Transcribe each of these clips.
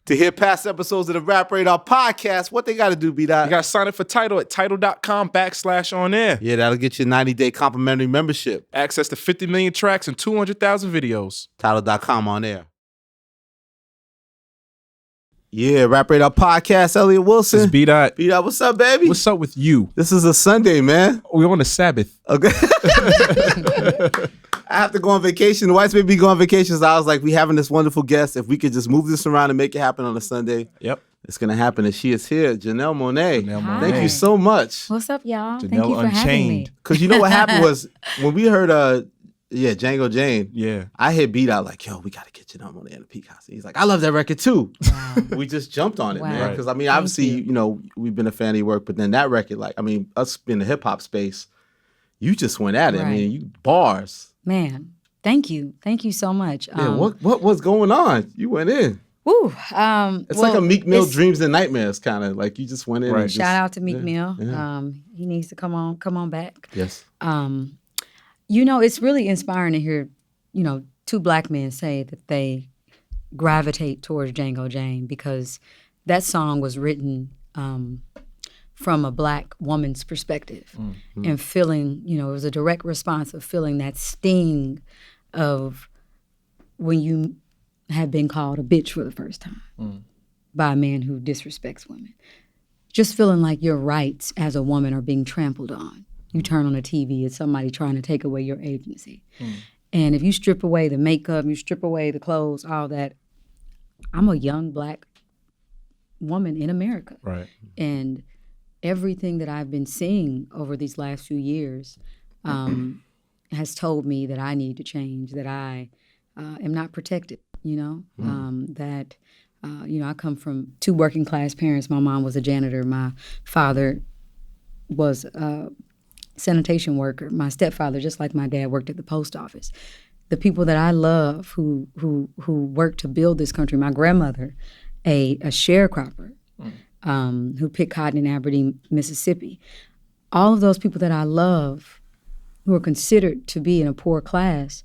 To hear past episodes of the Rap Radar podcast, what they got to do, B-Dot? You got to sign up for TIDAL at TIDAL.com/on-air. Yeah, that'll get you a 90-day complimentary membership. Access to 50 million tracks and 200,000 videos. TIDAL.com on air. Yeah, Rap Radar podcast, Elliot Wilson. It's B-Dot. B-Dot, what's up, baby? What's up with you? This is a Sunday, man. We're on the Sabbath. Okay. I have to go on vacation. The wife's baby be going on vacation, so I was like, we having this wonderful guest. If we could just move this around and make it happen on a Sunday, Yep, it's going to happen. And she is here, Janelle Monáe. Thank you Hi. so much. What's up, y'all? Janelle Thank you for having me. Because you know what happened was when we heard, Django Jane, Yeah. I hit B-Dot like, yo, we got to get Janelle Monáe in the Peak House. He's like, I love that record too. Wow. We just jumped on it, Wow. man. Right. Because I mean, Thank obviously, you. you know, we've been a fan of your work, but then that record, like, I mean, us in the hip hop space, you just went at it. I Right. mean, you bars. Man, thank you. Thank you so much. Yeah, what was going on? You went in. Woo. It's like a Meek Mill it's- Dreams and Nightmares kind of like you just went in. Right. And just, Shout out to Meek yeah, Mill. yeah. He needs to come on back. Yes. You know, it's really inspiring to hear, you know, two black men say that they gravitate towards Django Jane because that song was written from a black woman's perspective and feeling, you know, it was a direct response of feeling that sting of when you have been called a bitch for the first time by a man who disrespects women. Just feeling like your rights as a woman are being trampled on. You turn on the TV, it's somebody trying to take away your agency. And if you strip away the makeup, you strip away the clothes, all that, I'm a young black woman in America. Right. And everything that I've been seeing over these last few years has told me that I need to change, that I am not protected, you know, that, you know, I come from two working class parents. My mom was a janitor. My father was a sanitation worker. My stepfather, just like my dad, worked at the post office. The people that I love who worked to build this country, my grandmother, a sharecropper, who picked cotton in Aberdeen, Mississippi. All of those people that I love who are considered to be in a poor class,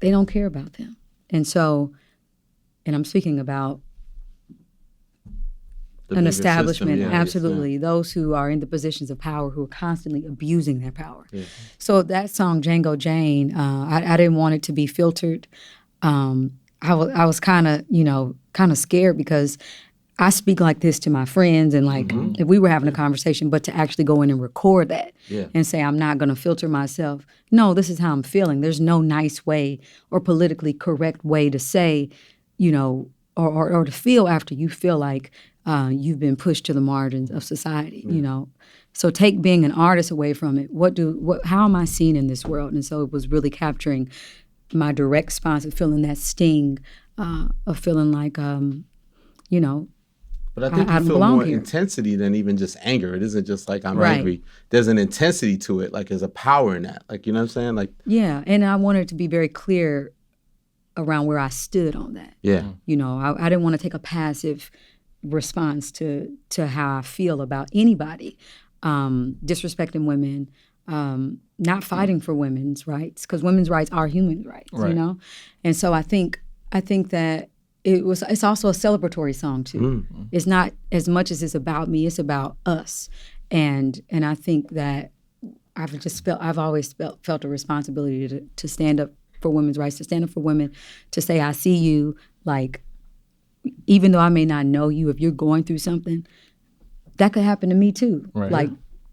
they don't care about them. And so, and I'm speaking about The an bigger establishment, system, yeah, absolutely. Those who are in the positions of power who are constantly abusing their power. Yeah. So that song, Django Jane, I didn't want it to be filtered. I was kind of scared because I speak like this to my friends and like if we were having a conversation, but to actually go in and record that and say, I'm not going to filter myself. No, this is how I'm feeling. There's no nice way or politically correct way to say, you know, or to feel after you feel like you've been pushed to the margins of society, you know. So take being an artist away from it. How am I seen in this world? And so it was really capturing my direct response of feeling that sting, of feeling like, you know, But I think I you feel belong more here. intensity than even just anger. It isn't just like I'm Right. angry. There's an intensity to it. Like there's a power in that. Like, you know what I'm saying? Like, yeah. And I wanted to be very clear around where I stood on that. yeah. You know, I didn't want to take a passive response to how I feel about anybody disrespecting women, not fighting for women's rights, because women's rights are human rights, you know? And so I think that it's also a celebratory song too. It's not as much as it's about me, it's about us. And I think that I've always felt a responsibility to stand up for women's rights, to stand up for women, to say, I see you, like, even though I may not know you, if you're going through something, that could happen to me too. Right. Like,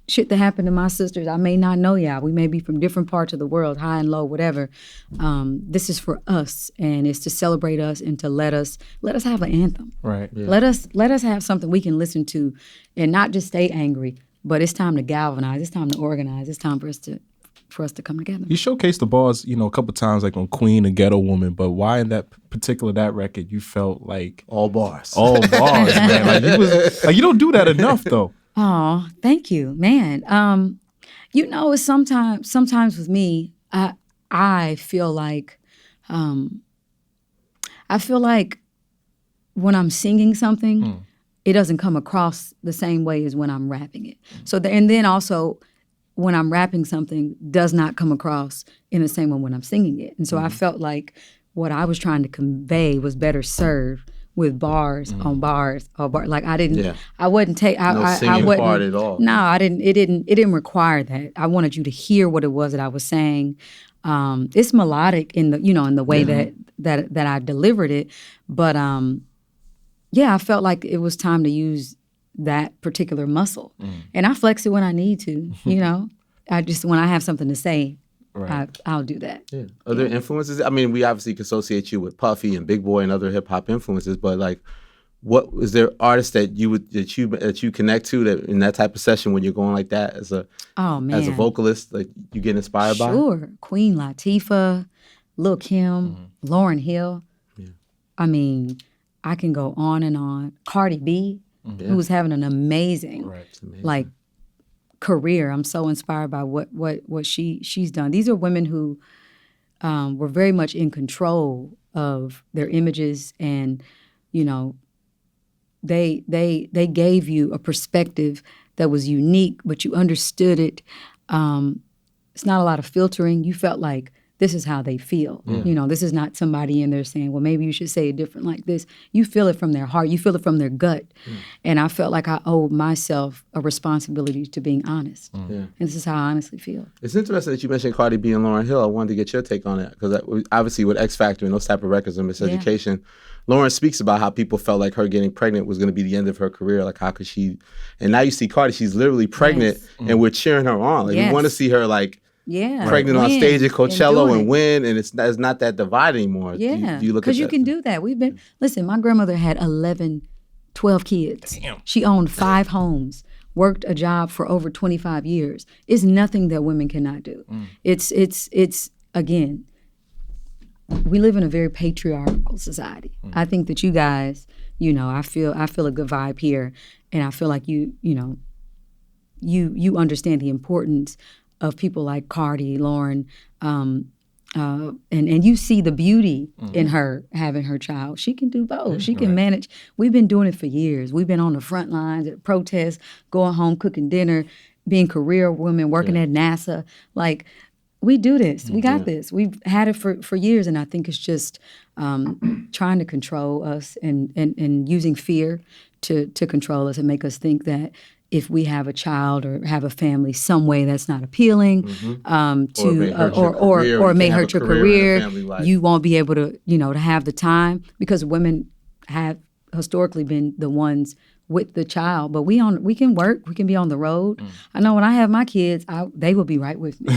shit that happened to my sisters, I may not know y'all. We may be from different parts of the world, high and low, whatever. This is for us, and it's to celebrate us and to let us have an anthem. Right. Yeah. Let us have something we can listen to, and not just stay angry. But it's time to galvanize. It's time to organize. It's time for us to come together. You showcased the bars, you know, a couple times, like on Queen and Ghetto Woman, but why in that record you felt like All bars. all bars, man? Like you don't do that enough, though. Oh, thank you, man. You know, it's sometimes with me, I feel like when I'm singing something, it doesn't come across the same way as when I'm rapping it. So and then also when I'm rapping something does not come across in the same way when I'm singing it. And so I felt like what I was trying to convey was better served with bars on bars or bar. Like I didn't, Yeah. I wasn't take, No I singing wasn't, part at all. No, I didn't. It didn't require that. I wanted you to hear what it was that I was saying. It's melodic in the, in the way that I delivered it, but I felt like it was time to use that particular muscle, and I flex it when I need to. I just when I have something to say. Right. I'll do that. Yeah. Are there influences? I mean, we obviously can associate you with Puffy and Big Boy and other hip hop influences, but like, what is there artists that you connect to that in that type of session when you're going like that as a vocalist, like you get inspired by? Sure, Queen Latifah, Lil' Kim, Lauryn Hill. Yeah. I mean, I can go on and on. Cardi B, who's having an amazing. Like. Career. I'm so inspired by what she's done. These are women who were very much in control of their images, and they gave you a perspective that was unique, but you understood it. It's not a lot of filtering. You felt like this is how they feel. This is not somebody in there saying, well, maybe you should say it different like this. You feel it from their heart. You feel it from their gut. And I felt like I owed myself a responsibility to being honest. And this is how I honestly feel. It's interesting that you mentioned Cardi B and Lauryn Hill. I wanted to get your take on that because obviously with X Factor and those type of records and Miseducation, Lauren speaks about how people felt like her getting pregnant was going to be the end of her career. Like, how could she? And now you see Cardi, she's literally pregnant and we're cheering her on. Like, we want to see her like, pregnant on stage at Coachella and win, and it's not that divide anymore. Yeah, you look because you can do that. Listen, my grandmother had 12 kids. Damn. She owned 5 homes, worked a job for over 25 years. It's nothing that women cannot do. It's again, we live in a very patriarchal society. I think that you guys, I feel a good vibe here, and I feel like you understand the importance of people like Cardi, Lauren, and you see the beauty in her having her child. She can do both. She can manage. We've been doing it for years. We've been on the front lines at protests, going home, cooking dinner, being career women, working at NASA. Like, we do this. We got this. We've had it for years, and I think it's just trying to control us and using fear to control us and make us think that if we have a child or have a family some way that's not appealing or may hurt your career, you won't be able to to have the time, because women have historically been the ones with the child, but we can work, we can be on the road. I know when I have my kids, they will be right with me.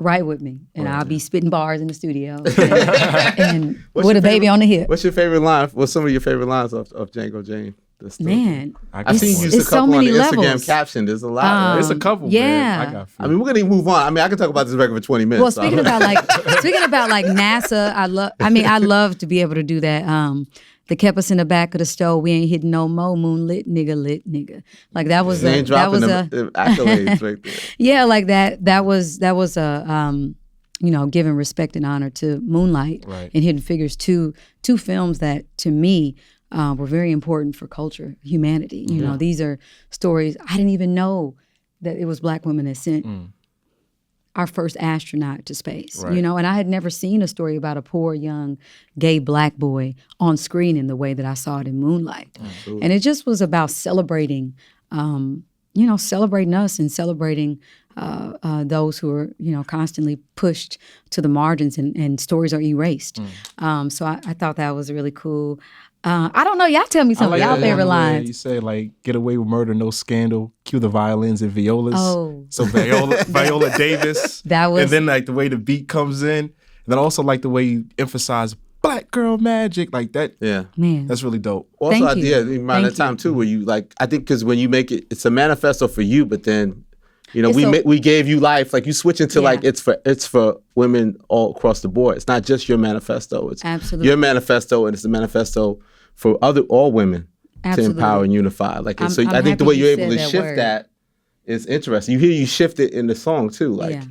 Right with me, and I'll be spitting bars in the studio and with a baby on the hip. What's your favorite line? What's some of your favorite lines of Django Jane? Man, I've seen you use a couple so on the Instagram levels. Caption. There's a lot. There's a couple. Man. I mean, we're gonna move on. I mean, I could talk about this record for 20 minutes. Well, speaking about NASA, I love to be able to do that. They kept us in the back of the stove. We ain't hitting no more. Moonlit nigga, lit nigga. Like that was the accolades right there. Yeah, like that. That was a giving respect and honor to Moonlight and Hidden Figures, two films that to me were very important for culture, humanity. You know, these are stories I didn't even know that it was Black women that sent our first astronaut to space, and I had never seen a story about a poor young gay Black boy on screen in the way that I saw it in Moonlight. Absolutely. And it just was about celebrating, celebrating us and celebrating those who are, constantly pushed to the margins and stories are erased. So I thought that was really cool. I don't know. Y'all tell me some of y'all favorite lines. You say like, get away with murder, no scandal. Cue the violins and violas. Oh. So Viola Davis. That was. And then like the way the beat comes in. And then also like the way you emphasize Black girl magic. Like that. Yeah. Man. That's really dope. Also, around that time too, where you like, I think because when you make it, it's a manifesto for you, but then, we gave you life. Like you switch into like it's for women all across the board. It's not just your manifesto. It's absolutely your manifesto, and it's a manifesto for all women to empower and unify. Like I think the way you're able to shift that is interesting. You shift it in the song too. Like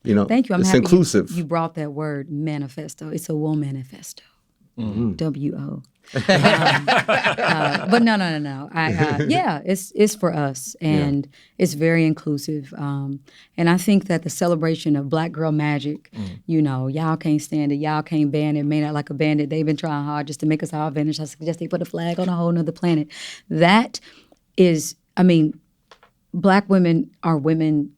thank you. I'm it's happy inclusive. You brought that word manifesto. It's a woman manifesto. W-O. But no. It's for us, and it's very inclusive. And I think that the celebration of Black girl magic, y'all can't stand it, y'all can't ban it, may not like a bandit. They've been trying hard just to make us all vanish. I suggest they put a flag on a whole nother planet. That is, Black women are women.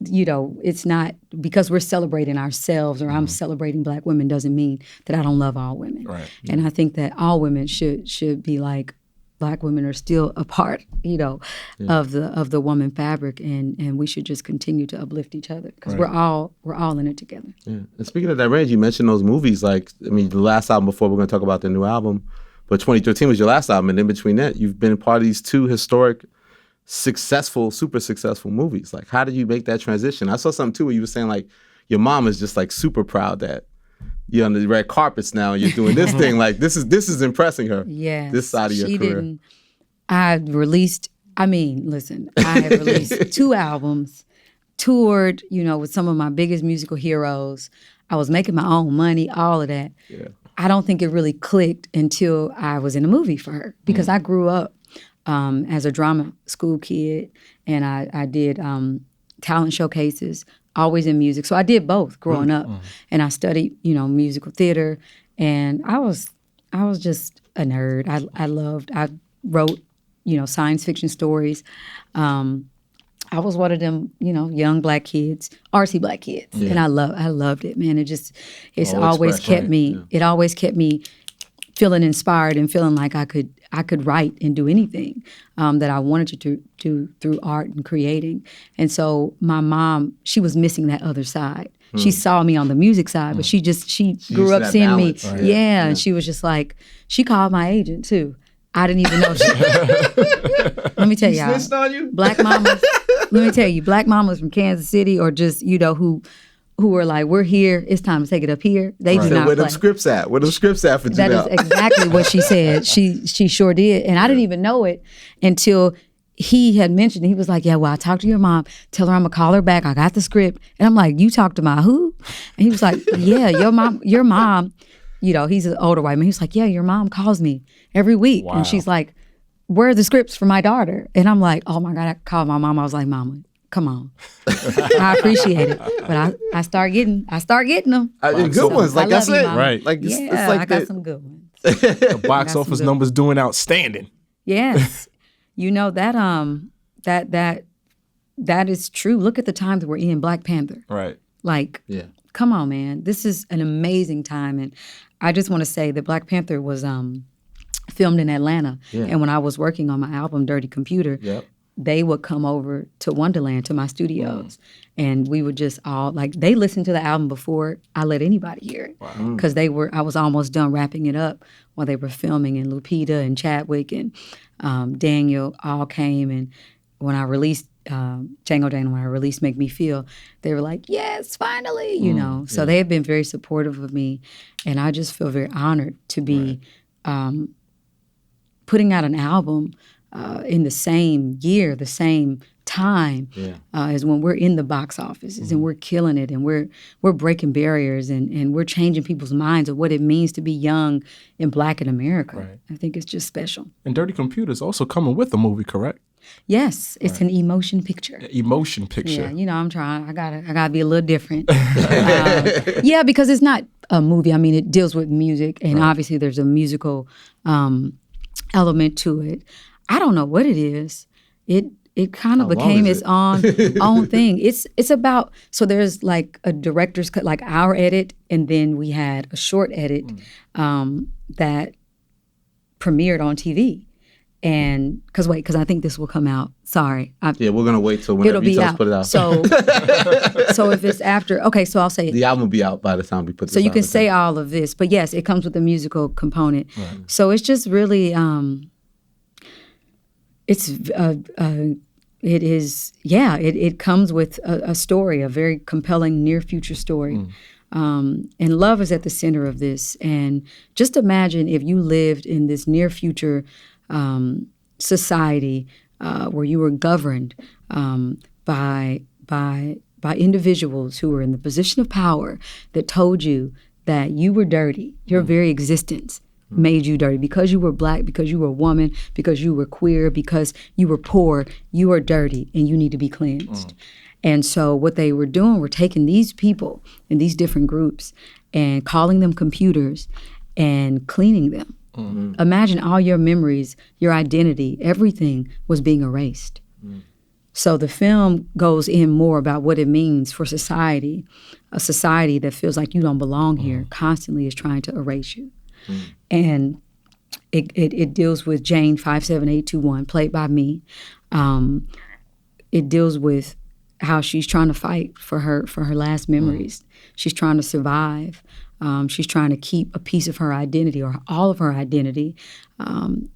It's not because we're celebrating ourselves or I'm celebrating Black women doesn't mean that I don't love all women. Right. And I think that all women should be like, Black women are still a part, of the woman fabric, and we should just continue to uplift each other because we're all in it together. Yeah. And speaking of that range, you mentioned those movies. Like, the last album before we're going to talk about the new album, but 2013 was your last album, and in between that, you've been part of these two historic, super successful movies. Like, how did you make that transition? I saw something too where you were saying like your mom is just like super proud that you're on the red carpets now and you're doing this thing. Like, this is impressing her. Yeah, this side of your career. I have released 2 albums, toured, with some of my biggest musical heroes. I was making my own money, all of that. Yeah. I don't think it really clicked until I was in a movie for her because I grew up as a drama school kid, and I did talent showcases, always in music. So I did both growing up, and I studied, musical theater, and I was just a nerd. I wrote, science fiction stories. I was one of them, young Black kids, artsy Black kids, and I loved it, man. It's always kept me. Yeah. It always kept me feeling inspired and feeling like I could write and do anything that I wanted to do through art and creating. And so my mom, she was missing that other side. She saw me on the music side, but she grew up seeing balance, me. Right? Yeah, and she was just like, she called my agent too. I didn't even know. Let me tell y'all. Snitched on you? Black mamas. Let me tell you, Black mamas from Kansas City, or just who were like, we're here, it's time to take it up here. They do not where play. Them scripts at? Where them scripts at for Janelle? That is exactly what she said. She sure did. And I didn't even know it until he had mentioned it. He was like, yeah, well, I talked to your mom. Tell her I'm going to call her back. I got the script. And I'm like, you talked to my who? And he was like, yeah, your mom, he's an older white man. He was like, yeah, your mom calls me every week. Wow. And she's like, where are the scripts for my daughter? And I'm like, oh my God, I called my mom. I was like, Mama, come on. I appreciate it. But I start getting them. Good ones, like I said. Right. Like, yeah, it's like I got some good ones. The box office numbers doing outstanding. Yes. That is true. Look at the time that we're in, Black Panther. Right. Like, come on, man. This is an amazing time. And I just want to say that Black Panther was filmed in Atlanta. Yeah. And when I was working on my album, Dirty Computer, they would come over to Wonderland, to my studios. And we would just all, like, they listened to the album before I let anybody hear it. Because I was almost done wrapping it up while they were filming. And Lupita and Chadwick and Daniel all came. And when I released Django Jane, when I released Make Me Feel, they were like, yes, finally, So they have been very supportive of me. And I just feel very honored to be putting out an album in the same year, the same time as when we're in the box offices and we're killing it and we're breaking barriers and we're changing people's minds of what it means to be young and Black in America. Right. I think it's just special. And Dirty Computer is also coming with a movie, correct? Yes, it's an emotion picture. Emotion picture. Yeah, I'm trying. I gotta be a little different. Because it's not a movie. I mean, it deals with music, and obviously there's a musical element to it. I don't know what it is. It kind of became its own thing. It's about, so there's like a director's cut, like our edit, and then we had a short edit that premiered on TV. And because I think this will come out. Sorry. We're gonna wait till whenever you tell us to put it out. So if it's after, so I'll say the album will be out by the time we put this out. So you can say all of this, but yes, it comes with a musical component. Right. So it's just really, it comes with a story, a very compelling near future story. And love is at the center of this. And just imagine if you lived in this near future society where you were governed by individuals who were in the position of power that told you that you were dirty. Your very existence made you dirty. Because you were Black, because you were a woman, because you were queer, because you were poor, you are dirty and you need to be cleansed. And so what they were doing were taking these people in these different groups and calling them computers and cleaning them. Imagine all your memories, your identity, everything was being erased. So the film goes in more about what it means for society, a society that feels like you don't belong here, constantly is trying to erase you. And it deals with Jane 57821, played by me. It deals with how she's trying to fight for her last memories. She's trying to survive. She's trying to keep a piece of her identity or all of her identity, and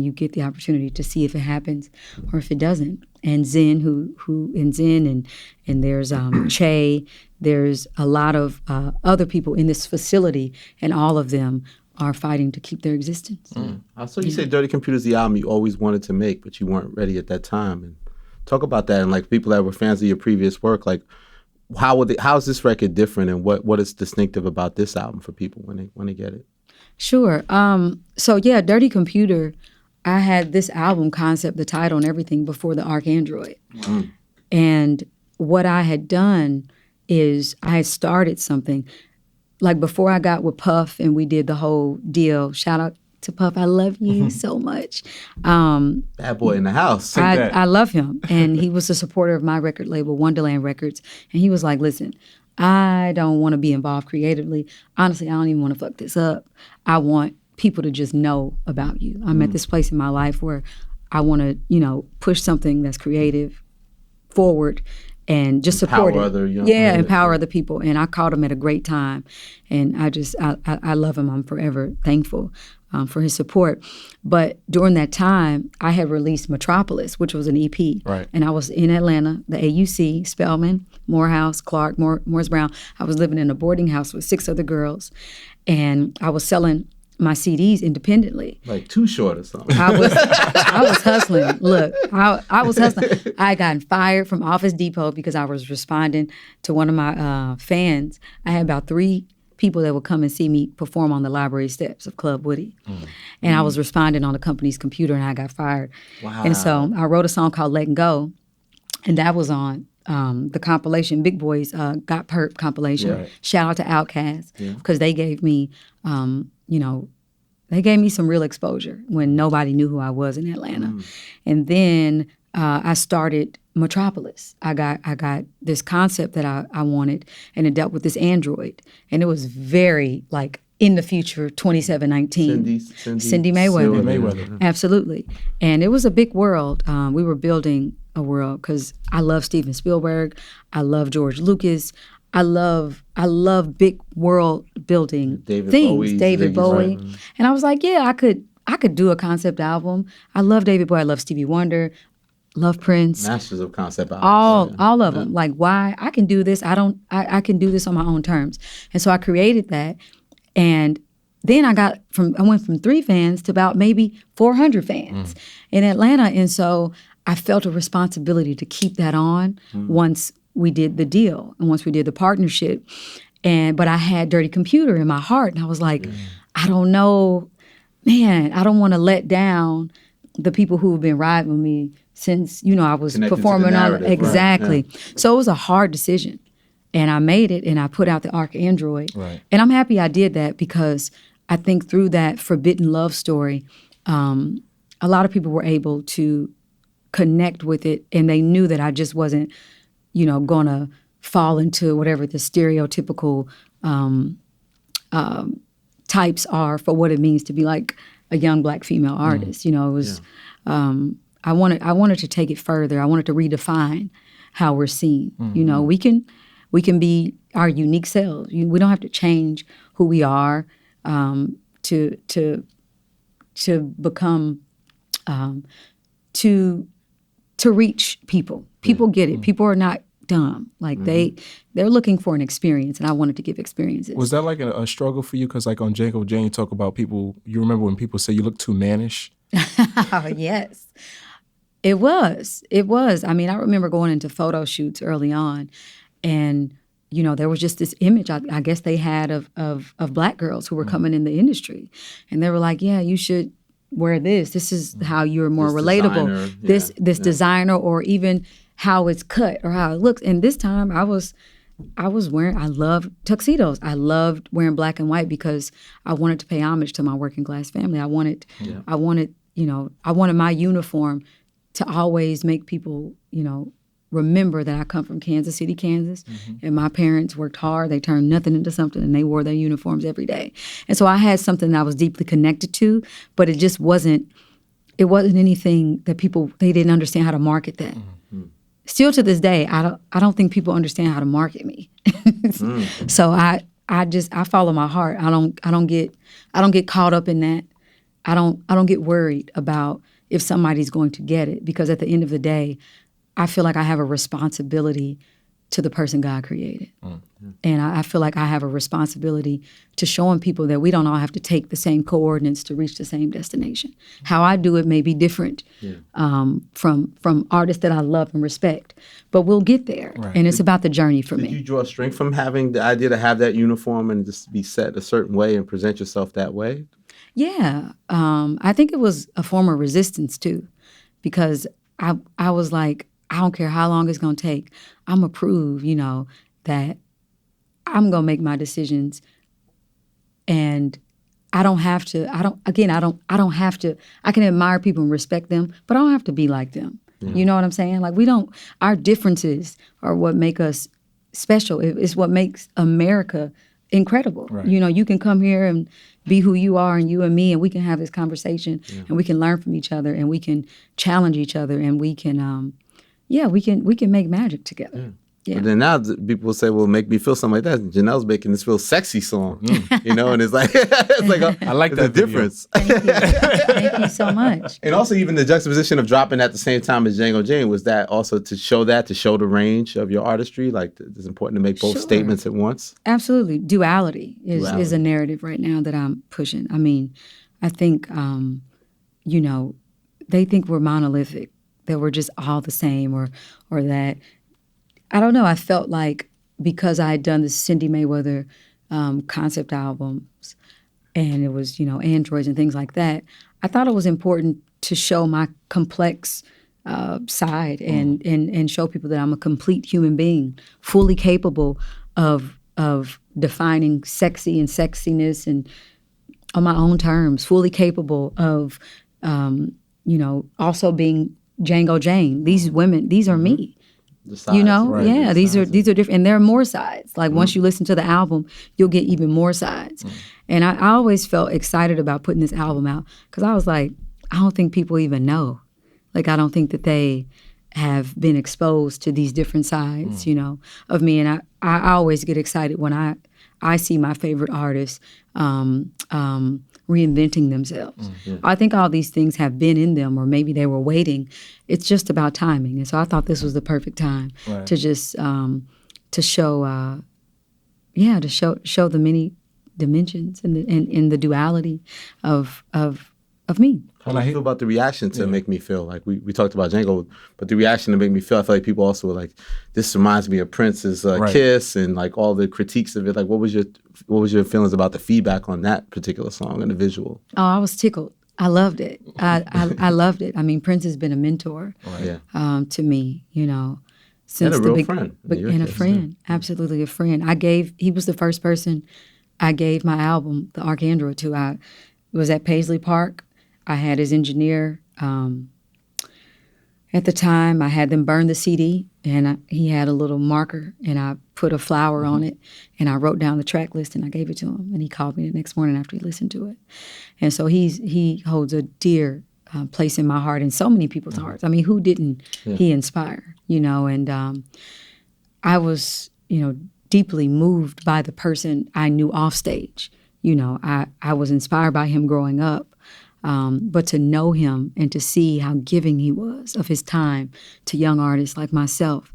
you get the opportunity to see if it happens or if it doesn't. And Zen, who in Zen, and there's Che, there's a lot of other people in this facility, and all of them are fighting to keep their existence. I saw you say Dirty Computer's the album you always wanted to make, but you weren't ready at that time. And talk about that, and like people that were fans of your previous work, like how is this record different, and what is distinctive about this album for people when they get it? Sure. So yeah, Dirty Computer, I had this album concept, the title and everything before the ArchAndroid. And what I had done is I had started something. Like before I got with Puff and we did the whole deal, shout out to Puff, I love you so much. Bad boy in the house. I love him. And he was a supporter of my record label, Wonderland Records. And he was like, listen, I don't want to be involved creatively. Honestly, I don't even want to fuck this up. I want people to just know about you. I'm at this place in my life where I want to, push something that's creative forward and just support it. Empower other people. And I caught him at a great time. And I love him. I'm forever thankful for his support. But during that time, I had released Metropolis, which was an EP. Right. And I was in Atlanta, the AUC, Spelman, Morehouse, Clark, Morris Brown. I was living in a boarding house with 6 other girls. And I was selling my CDs independently. Like Too Short or something. I was hustling. Look, I was hustling. I had gotten fired from Office Depot because I was responding to one of my fans. I had about 3 people that would come and see me perform on the library steps of Club Woody. And I was responding on the company's computer and I got fired. Wow. And so I wrote a song called Letting Go, and that was on the compilation, Big Boys Got Perp compilation. Right. Shout out to Outkast, because they gave me, they gave me some real exposure when nobody knew who I was in Atlanta. And then I started Metropolis. I got this concept that I wanted, and it dealt with this android. And it was very like in the future, 2719. Cindy Mayweather. Absolutely. And it was a big world. We were building a world because I love Steven Spielberg. I love George Lucas. I love big world building things. David Bowie. Right. And I was like, yeah, I could do a concept album. I love David Bowie. I love Stevie Wonder. Love Prince. Masters of concept albums. All of them. Like, why? I can do this. I can do this on my own terms. And so I created that. And then I went from 3 fans to about maybe 400 fans in Atlanta. And so I felt a responsibility to keep that on once we did the deal and once we did the partnership. But I had Dirty Computer in my heart. And I was like, I don't know, man, I don't want to let down the people who have been riding with me since, I was performing on it. Exactly. Right. Yeah. So it was a hard decision. And I made it, and I put out the ArchAndroid. Right. And I'm happy I did that because I think through that forbidden love story, a lot of people were able to connect with it, and they knew that I just wasn't, going to fall into whatever the stereotypical types are for what it means to be like a young Black female artist. It was, I wanted to take it further. I wanted to redefine how we're seen. We can be our unique selves. We don't have to change who we are to become to reach people. People get it. People are not dumb. Like they're looking for an experience, and I wanted to give experiences. Was that like a struggle for you? Because like on Django Jane, you talk about people. You remember when people say you look too mannish? Yes. It was. I mean, I remember going into photo shoots early on, and there was just this image I guess they had of Black girls who were coming in the industry. And they were like, yeah, you should wear this. This is how you're more this relatable. Designer, this designer, or even how it's cut or how it looks. And this time I loved tuxedos. I loved wearing black and white because I wanted to pay homage to my working class family. I wanted my uniform to always make people, remember that I come from Kansas City, Kansas, and my parents worked hard. They turned nothing into something, and they wore their uniforms every day. And so I had something that I was deeply connected to, but it just wasn't anything that they didn't understand how to market that. Still to this day, I don't think people understand how to market me. So I follow my heart. I don't get caught up in that. I don't get worried about if somebody's going to get it, because at the end of the day, I feel like I have a responsibility to the person God created. And I feel like I have a responsibility to showing people that we don't all have to take the same coordinates to reach the same destination. How I do it may be different from artists that I love and respect, but we'll get there. Right. And it's about the journey for me. Did you draw strength from having the idea to have that uniform and just be set a certain way and present yourself that way? Yeah. I think it was a form of resistance too, because I was like, I don't care how long it's going to take. I'm going to prove, that I'm going to make my decisions, and I don't have to, I don't have to, I can admire people and respect them, but I don't have to be like them. Yeah. You know what I'm saying? Like our differences are what make us special. It's what makes America incredible. Right. You can come here and be who you are, and you and me, and we can have this conversation, and we can learn from each other, and we can challenge each other, and we can, we can make magic together. Yeah. But then now people say, well, make me feel something like that. Janelle's making this real sexy song, and it's like, I like that difference. Thank you. Thank you so much. And also even the juxtaposition of dropping at the same time as Django Jane, was that also to show the range of your artistry? Like, it's important to make both statements at once? Absolutely. Duality is a narrative right now that I'm pushing. I mean, I think, they think we're monolithic, that we're just all the same, or that, I don't know. I felt like because I had done the Cindy Mayweather concept albums, and it was, androids and things like that, I thought it was important to show my complex side and show people that I'm a complete human being, fully capable of defining sexy and sexiness and on my own terms, fully capable of, also being Django Jane. These women, these are me. The sides, right, these are different, and there are more sides. Like once you listen to the album, you'll get even more sides. And I always felt excited about putting this album out, because I was like, I don't think people even know. Like, I don't think that they have been exposed to these different sides, of me. And I always get excited when I see my favorite artists reinventing themselves. I think all these things have been in them, or maybe they were waiting. It's just about timing. And so I thought this was the perfect time to just to show the many dimensions and the duality of me. How do you feel about the reaction to Make Me Feel? Like we talked about Django, but the reaction to Make Me Feel, I feel like people also were like, this reminds me of Prince's Kiss, and like all the critiques of it. Like, what was your feelings about the feedback on that particular song and the visual? Oh, I was tickled. I loved it. I loved it. I mean, Prince has been a mentor to me, since and a real friend. And a friend, absolutely a friend. He was the first person I gave my album, The Arcandroid, to. I was at Paisley Park. I had his engineer. At the time, I had them burn the CD, and he had a little marker, and I put a flower on it, and I wrote down the track list, and I gave it to him. And he called me the next morning after he listened to it. And so he holds a dear place in my heart, and so many people's hearts. I mean, who didn't he inspire? And I was, deeply moved by the person I knew off stage. I was inspired by him growing up. But to know him and to see how giving he was of his time to young artists like myself,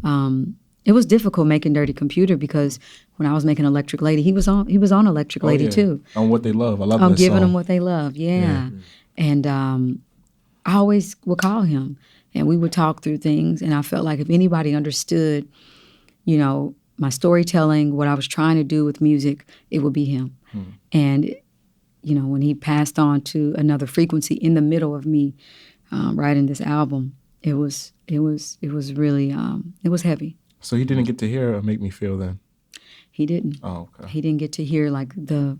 it was difficult making Dirty Computer, because when I was making Electric Lady, he was on Electric Lady too. On What They Love. I love that song. On Giving Them What They Love, yeah. And I always would call him, and we would talk through things, and I felt like if anybody understood, my storytelling, what I was trying to do with music, it would be him. And, you know, when he passed on to another frequency in the middle of me writing this album, it was really, it was heavy. So he didn't get to hear Make Me Feel then? He didn't. Oh, okay. He didn't get to hear like the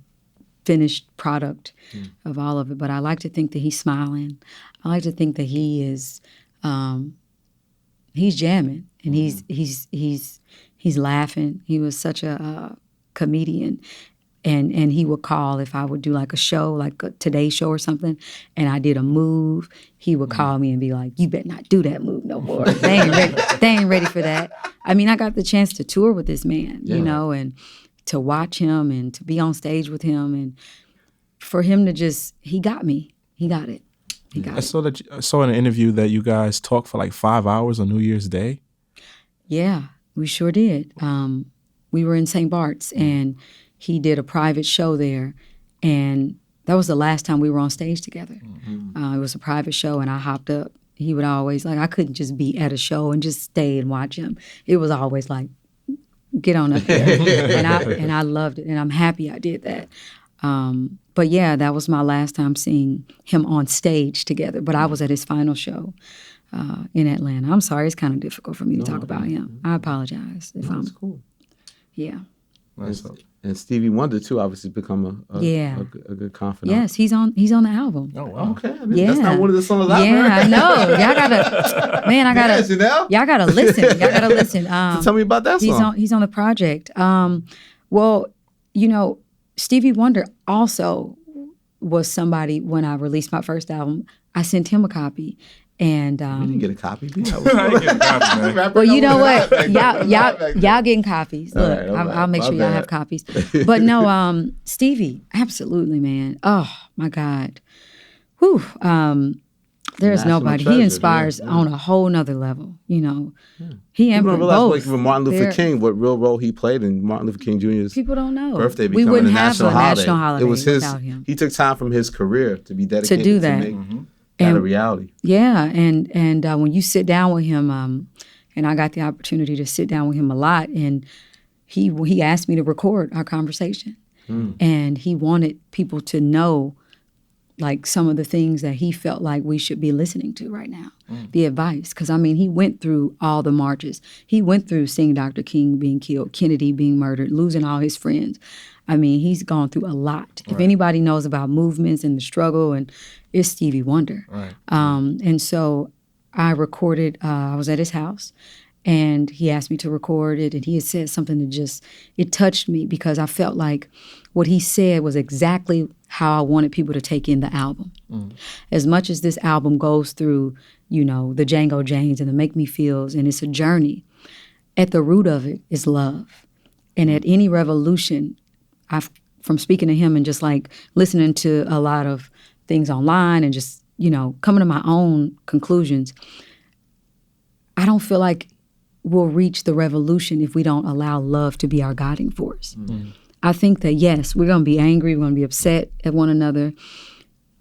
finished product of all of it. But I like to think that he's smiling. I like to think that he is, he's jamming and he's laughing. He was such a comedian. And he would call if I would do like a show, like a Today Show or something, and I did a move, he would call me and be like, "You better not do that move no more. They ain't ready for that." I mean, I got the chance to tour with this man, you know, and to watch him and to be on stage with him, and for him to just, he got me. He got it. He got it. I saw in an interview that you guys talked for like 5 hours on New Year's Day. Yeah, we sure did. We were in St. Bart's, and he did a private show there, and that was the last time we were on stage together. It was a private show, and I hopped up. He would always, like, I couldn't just be at a show and just stay and watch him. It was always like, get on up there. and I loved it, and I'm happy I did that. But yeah, that was my last time seeing him on stage together, but I was at his final show in Atlanta. I'm sorry, it's kind of difficult for me to talk about him. I apologize. That's cool. Yeah. Nice. And Stevie Wonder too, obviously become a good confidant. Yes, he's on the album. Oh wow. Okay, that's not one of the songs I've heard. I know. Y'all gotta, man. Y'all gotta listen. Y'all gotta listen. So tell me about that song. He's on the project. Well, you know, Stevie Wonder also was somebody when I released my first album. I sent him a copy. And you didn't get a copy. I didn't get a copy, man. Well, you know what? Y'all getting copies. Look, right, I'll make sure y'all have copies. But no, Stevie, absolutely, man. Oh my God, whew. There's nobody. He inspires on a whole nother level. You know, he and both. Like Martin Luther King, what real role he played in Martin Luther King Jr.'s people don't know birthday. We wouldn't have a national holiday. It was without him. He took time from his career to be dedicated to do that. To make that a reality. Yeah, and when you sit down with him, and I got the opportunity to sit down with him a lot, and he asked me to record our conversation, and he wanted people to know, like, some of the things that he felt like we should be listening to right now, the advice. Because, I mean, he went through all the marches. He went through seeing Dr. King being killed, Kennedy being murdered, losing all his friends. I mean, he's gone through a lot. Right. If anybody knows about movements and the struggle, and it's Stevie Wonder. Right. And so I recorded, I was at his house, and he asked me to record it, and he had said something that it touched me, because I felt like what he said was exactly how I wanted people to take in the album. As much as this album goes through, you know, the Django Janes and the Make Me Feels, and it's a journey, at the root of it is love. And at any revolution, from speaking to him and just like listening to a lot of things online and just, you know, coming to my own conclusions, I don't feel like we'll reach the revolution if we don't allow love to be our guiding force. I think that, yes, we're going to be angry, we're going to be upset at one another,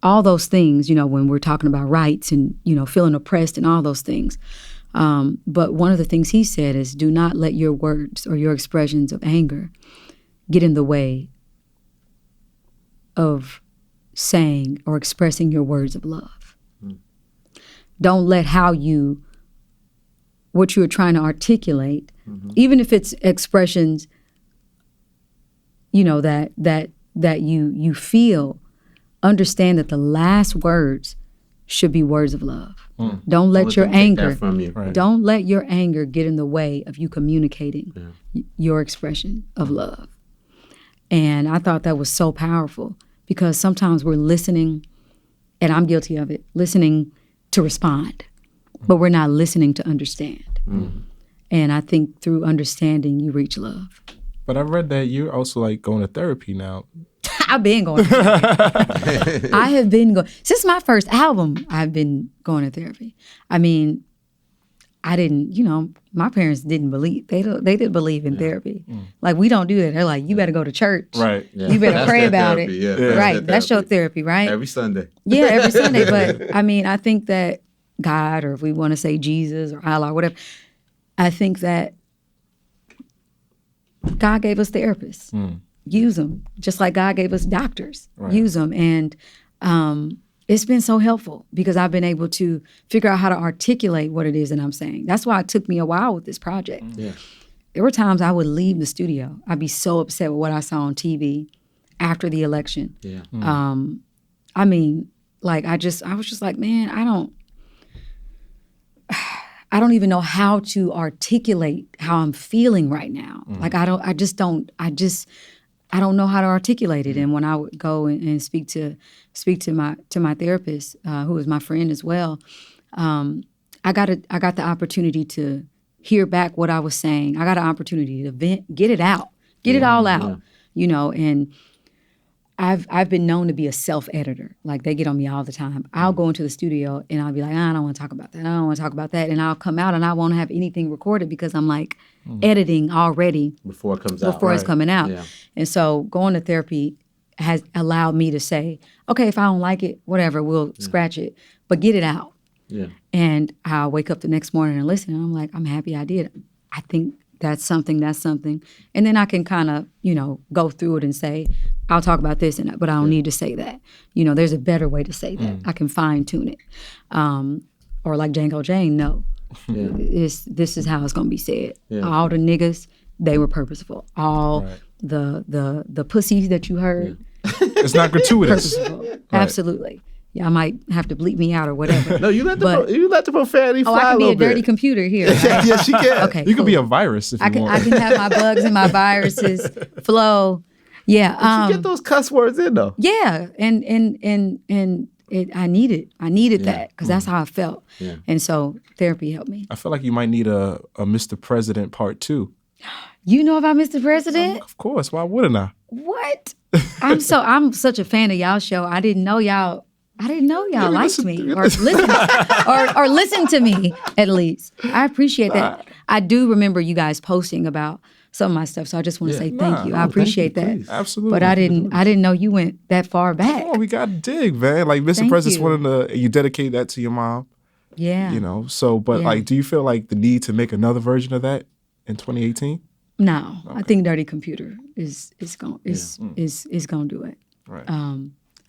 all those things, you know, when we're talking about rights and, you know, feeling oppressed and all those things. But one of the things he said is, do not let your words or your expressions of anger get in the way of saying or expressing your words of love. Don't let what you're trying to articulate, even if it's expressions, you know, that you feel, understand that the last words should be words of love. Don't let your anger, don't let your anger get in the way of you communicating your expression of love. And I thought that was so powerful, because sometimes we're listening, and I'm guilty of it, listening to respond, but we're not listening to understand. And I think through understanding, you reach love. But I read that you're also like going to therapy now. I've been going to therapy. I have been going, since my first album, I've been going to therapy. I mean, I didn't, you know, my parents didn't believe, they didn't believe in therapy. Like, we don't do that. They're like, you better go to church. Right. Yeah. You better pray about therapy, it. Right. That's your therapy, right? Every Sunday. Yeah, every Sunday. But I mean, I think that God, or if we want to say Jesus or Allah or whatever, I think that God gave us therapists. Use them. Just like God gave us doctors. Right. Use them. And it's been so helpful because I've been able to figure out how to articulate what it is that I'm saying. That's why it took me a while with this project. Yeah. There were times I would leave the studio. I'd be so upset with what I saw on TV after the election. Yeah. I mean, like I was just like, man, I don't even know how to articulate how I'm feeling right now. Like I don't know how to articulate it. And when I would go and speak to my therapist, who is my friend as well, I got the opportunity to hear back what I was saying. I got an opportunity to vent, get it out, it all out, you know. And I've been known to be a self-editor. Like they get on me all the time. I'll go into the studio and I'll be like, I don't want to talk about that. I don't want to talk about that. And I'll come out and I won't have anything recorded because I'm like editing already before it comes out. Before it's coming out. Yeah. And so going to therapy has allowed me to say, okay, if I don't like it, whatever, we'll scratch it, but get it out. Yeah. And I'll wake up the next morning and listen, and I'm like, I'm happy I did it. I think that's something. And then I can kind of, you know, go through it and say, I'll talk about this, but I don't need to say that. You know, there's a better way to say that. I can fine tune it. Or like Django Jane, no. Yeah. This is how it's going to be said. Yeah. All the niggas, they were purposeful. All the pussies that you heard. Yeah. It's not gratuitous. Purposeful. Right. Absolutely. Yeah, I might have to bleep me out or whatever. No, you let the profanity fly a little bit. I can be a dirty computer here. Yes, you can. Okay, you can be a virus if you want. I can have my bugs and my viruses flow. Yeah. But you get those cuss words in though. Yeah, and I needed that because that's how I felt. Yeah. And so therapy helped me. I feel like you might need a Mr. President Part 2. You know about Mr. President? Of course. Why wouldn't I? What? I'm such a fan of y'all show. I didn't know y'all liked me or listen to me at least. I appreciate that. I do remember you guys posting about some of my stuff, so I just want to say thank you. I appreciate that. Please. Absolutely. But I didn't know you went that far back. Oh, we got to dig, man. Like Mr. President's one of you dedicate that to your mom. Yeah. You know. So, but like, do you feel like the need to make another version of that in 2018? No, okay. I think Dirty Computer is gonna do it. Right.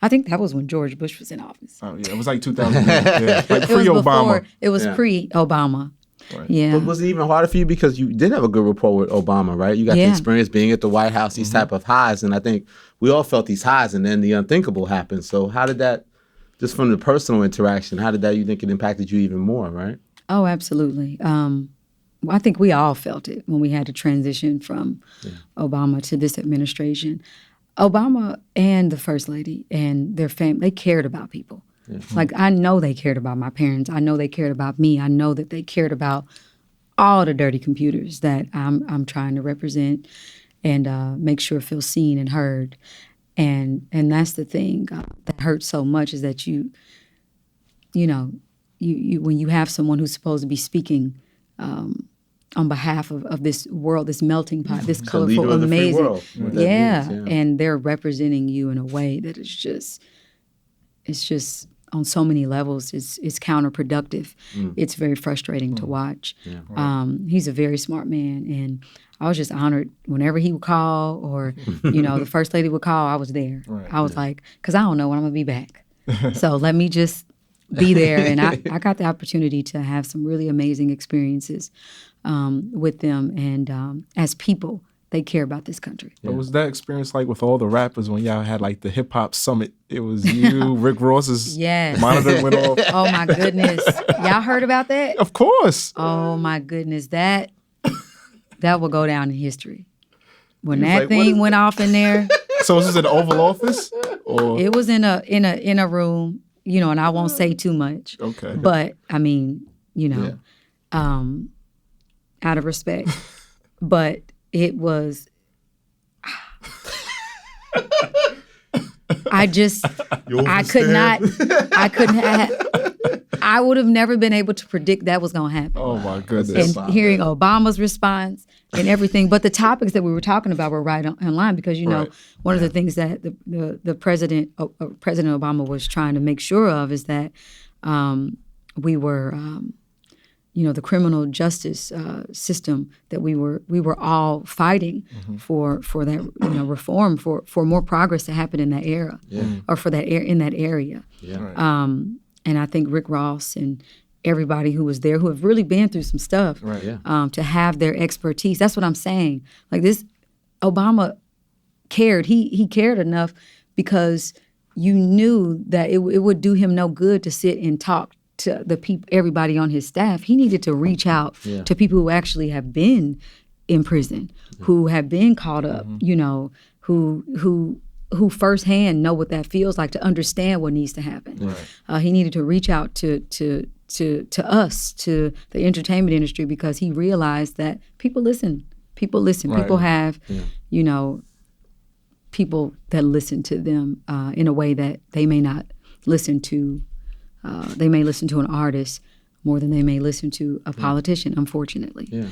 I think that was when George Bush was in office. Oh yeah, it was like 2000. Yeah, like pre-Obama. It was pre-Obama. Right. Yeah. But was it even harder for you because you did have a good rapport with Obama, right? You got the experience being at the White House, these type of highs, and I think we all felt these highs, and then the unthinkable happened. So how did that, just from the personal interaction, how did that, you think it impacted you even more, right? Oh, absolutely. I think we all felt it when we had to transition from Obama to this administration. Obama and the First Lady and their family, they cared about people. Yeah. Like, I know they cared about my parents. I know they cared about me. I know that they cared about all the dirty computers that I'm trying to represent and make sure feel seen and heard. And that's the thing that hurts so much is that you when you have someone who's supposed to be speaking on behalf of this world, this melting pot, this colorful, amazing, and they're representing you in a way that it's just on so many levels, it's counterproductive. It's very frustrating to watch. Yeah, right. He's a very smart man, and I was just honored whenever he would call or, the First Lady would call, I was there. Right. I was like, because I don't know when I'm going to be back. So let me just be there. And I got the opportunity to have some really amazing experiences with them. And as people, they care about this country. But was that experience like with all the rappers when y'all had like the hip hop summit? It was you, Rick Ross's monitor went off. Oh my goodness. Y'all heard about that? Of course. Oh my goodness. That will go down in history. When that thing went off in there. So was this in the Oval Office? Or? It was in a room, and I won't say too much. Okay. But I mean, out of respect. But it was, I would have never been able to predict that was going to happen. Oh my goodness. And hearing Obama's response and everything, but the topics that we were talking about were right on line because, one of the things that the President Obama was trying to make sure of is that we were the criminal justice system that we were all fighting for that reform, for more progress to happen in that era, or for that in that area. Yeah. Right. And I think Rick Ross and everybody who was there, who have really been through some stuff, right, yeah. To have their expertise. That's what I'm saying. Like this, Obama cared. He cared enough because you knew that it would do him no good to sit and talk to the people, everybody on his staff. He needed to reach out to people who actually have been in prison, who have been caught up, who firsthand know what that feels like, to understand what needs to happen. Right. He needed to reach out to us, to the entertainment industry, because he realized that people listen. People listen. Right. People have, people that listen to them in a way that they may not listen to. They may listen to an artist more than they may listen to a politician, unfortunately. Yeah.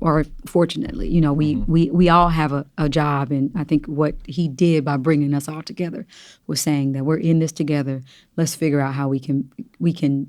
Or fortunately, we all have a job, and I think what he did by bringing us all together was saying that we're in this together. Let's figure out how we can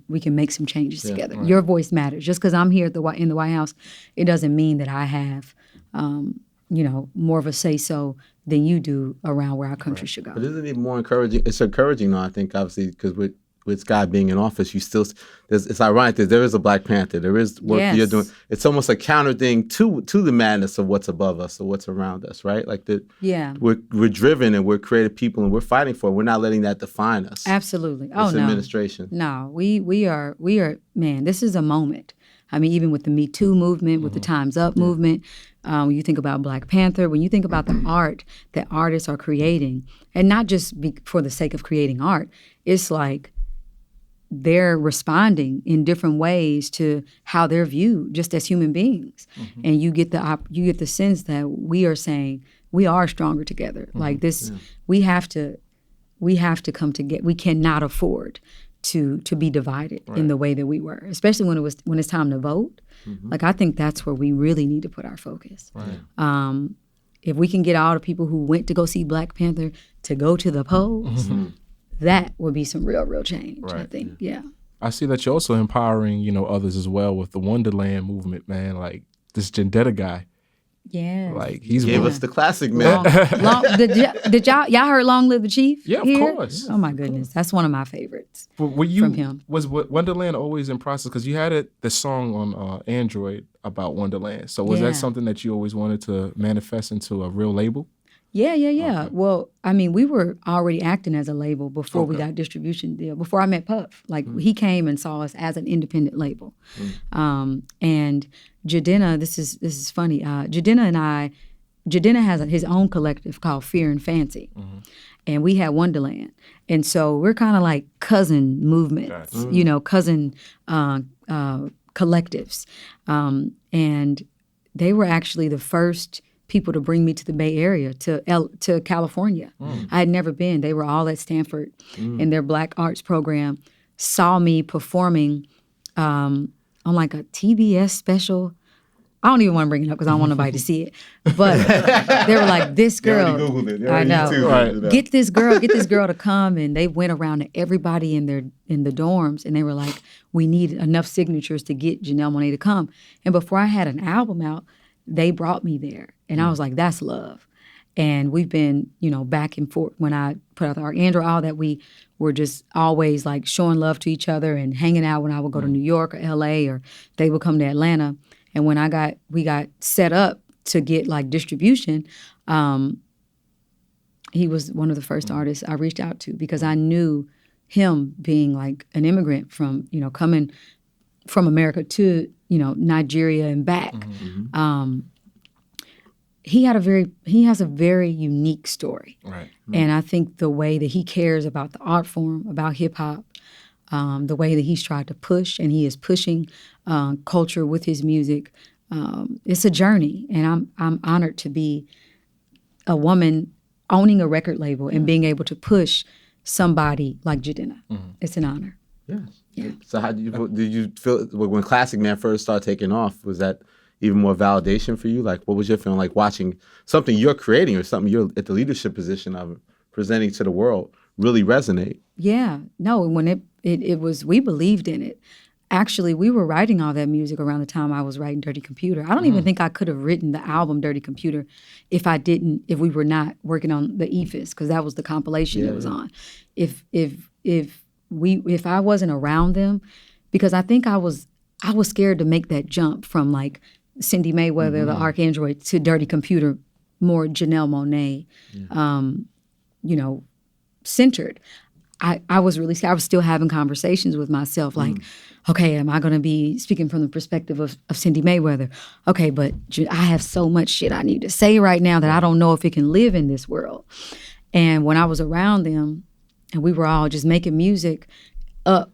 make some changes together. Right. Your voice matters. Just because I'm here in the White House, it doesn't mean that I have more of a say-so than you do around where our country should go. But isn't it more encouraging? It's encouraging, though, I think, obviously, because with Scott being in office, it's ironic that there is a Black Panther. There is work you're doing. It's almost a counter thing to the madness of what's above us or what's around us, right? Like we're driven and we're creative people and we're fighting for it. We're not letting that define us. Absolutely. This administration. No, we are, man, this is a moment. I mean, even with the Me Too movement, with the Time's Up movement, when you think about Black Panther, when you think about the art that artists are creating, and not just for the sake of creating art, it's like they're responding in different ways to how they're viewed just as human beings. And you get the sense that we are saying we are stronger together. Like this, we have to come together. We cannot afford to be divided in the way that we were, especially when it's time to vote. Like, I think that's where we really need to put our focus. Right. If we can get all the people who went to go see Black Panther to go to the polls, that would be some real change, I think. Yeah. I see that you're also empowering, others as well with the Wonderland movement, man. Like this Gendetta guy. Yeah. Like he gave us the classic, man. Did y'all heard "Long Live the Chief"? Yeah, here? Of course. Oh my goodness, that's one of my favorites. From him. Was Wonderland always in process? Because you had the song on Android about Wonderland. So was that something that you always wanted to manifest into a real label? Yeah. Okay. Well, I mean, we were already acting as a label before we got distribution deal. Before I met Puff, he came and saw us as an independent label. And Jadena, this is funny. Jadena has his own collective called Fear and Fancy, and we had Wonderland, and so we're kind of like cousin movements, cousin collectives, and they were actually the first people to bring me to the Bay Area, to California. I had never been. They were all at Stanford in their Black Arts program, saw me performing on like a TBS special. I don't even want to bring it up because I don't want nobody to see it. But they were like, this girl, I know, get this girl to come. And they went around to everybody in the dorms, and they were like, we need enough signatures to get Janelle Monáe to come. And before I had an album out, they brought me there. And I was like, that's love. And we've been, back and forth. When I put out the Art Android, all that, we were just always like showing love to each other and hanging out when I would go to New York or LA, or they would come to Atlanta. And when we got set up to get like distribution, he was one of the first artists I reached out to, because I knew him being like an immigrant from, coming from America to, Nigeria and back. He has a very unique story. Right. And I think the way that he cares about the art form, about hip hop, the way that he's tried to push, and he is pushing culture with his music, it's a journey. And I'm honored to be a woman owning a record label and being able to push somebody like Jadena. It's an honor. Yes. Yeah. So how did you feel when Classic Man first started taking off? Was that even more validation for you? Like, what was your feeling like watching something you're creating or something you're at the leadership position of presenting to the world really resonate? Yeah. No, when it was, we believed in it. actually, we were writing all that music around the time I was writing Dirty Computer. I don't even think I could have written the album Dirty Computer if we were not working on the EFIS, because that was the compilation it was on. If I wasn't around them, because I think I was scared to make that jump from like Cindy Mayweather, the Arcandroid, to Dirty Computer, more Janelle Monáe, centered. I was still having conversations with myself, like, okay, am I going to be speaking from the perspective of Cindy Mayweather? Okay, but I have so much shit I need to say right now that I don't know if it can live in this world. And when I was around them, and we were all just making music up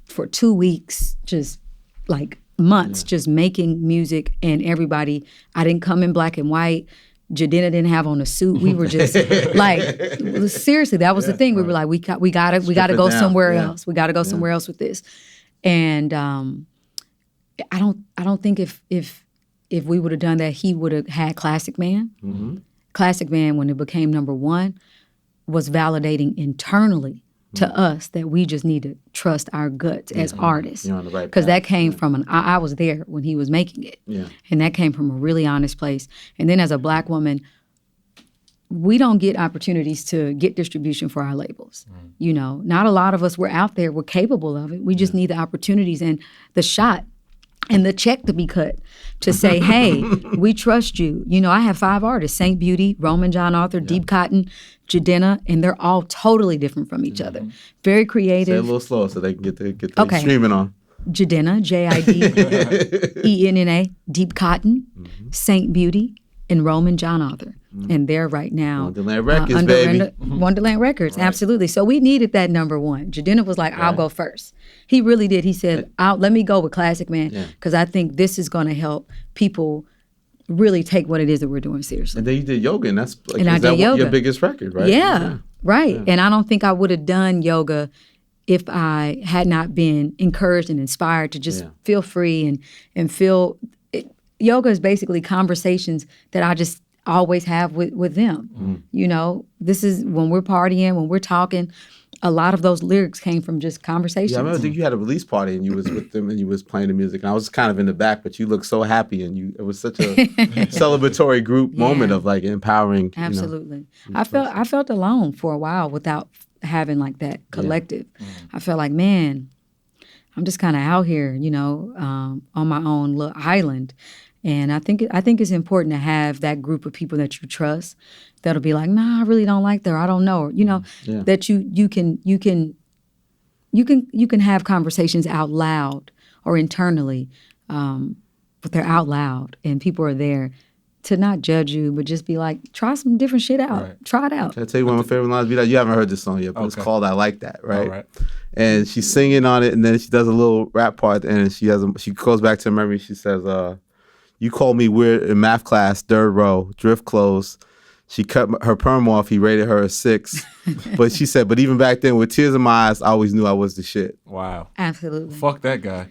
for 2 weeks, just like months, just making music, and everybody, I didn't come in black and white. Jadena didn't have on a suit. We were just like, seriously, that was the thing. We were like, we gotta go somewhere else. We gotta go somewhere else with this. And I don't think if we would have done that, he would have had Classic Man. Classic Man, when it became #1, was validating internally to us that we just need to trust our guts as artists. You're on the right because path. that came from I was there when he was making it. And that came from a really honest place. And then as a Black woman, we don't get opportunities to get distribution for our labels. Not a lot of us were out there, we're capable of it. We just need the opportunities and the shot and the check to be cut to say, hey, we trust you. I have 5 artists, Saint Beauty, Roman John Arthur, Deep Cotton, Jadena, and they're all totally different from each other. Very creative. Say it a little slower so they can get the streaming on. Jadena, Jidenna, Deep Cotton, Saint Beauty, and Roman John Arthur. And they're right now Wonderland Records, baby. Wonderland Records, absolutely. So we needed that #1. Jadena was like, I'll go first. He really did. He said, let me go with Classic Man, because I think this is going to help people really take what it is that we're doing seriously. And then you did Yoga, and that's like, and I did Yoga. Your biggest record, right? Yeah, right. Yeah. And I don't think I would have done Yoga if I had not been encouraged and inspired to just feel free and feel Yoga is basically conversations that I just always have with them. This is when we're partying, when we're talking, a lot of those lyrics came from just conversations. Yeah, I remember you had a release party and you was with them and you was playing the music, and I was kind of in the back, but you looked so happy, and it was such a celebratory group moment of like empowering. Absolutely. I felt alone for a while without having like that collective. I felt like, man, I'm just kind of out here, on my own little island. And I think it's important to have that group of people that you trust that'll be like, nah, I really don't like that, or I don't know, that you can have conversations out loud or internally, but they're out loud, and people are there to not judge you, but just be like, try some different shit out. Right. Try it out. Can I tell you one of my favorite lines? Be like, you haven't heard this song yet, but it's called "I Like That," right? And she's singing on it, and then she does a little rap part, and she goes back to her memory. She says, "You called me weird in math class, 3rd row, drift clothes. She cut her perm off. He rated her a 6. But she said, but even back then, with tears in my eyes, I always knew I was the shit." Wow. Absolutely. Fuck that guy.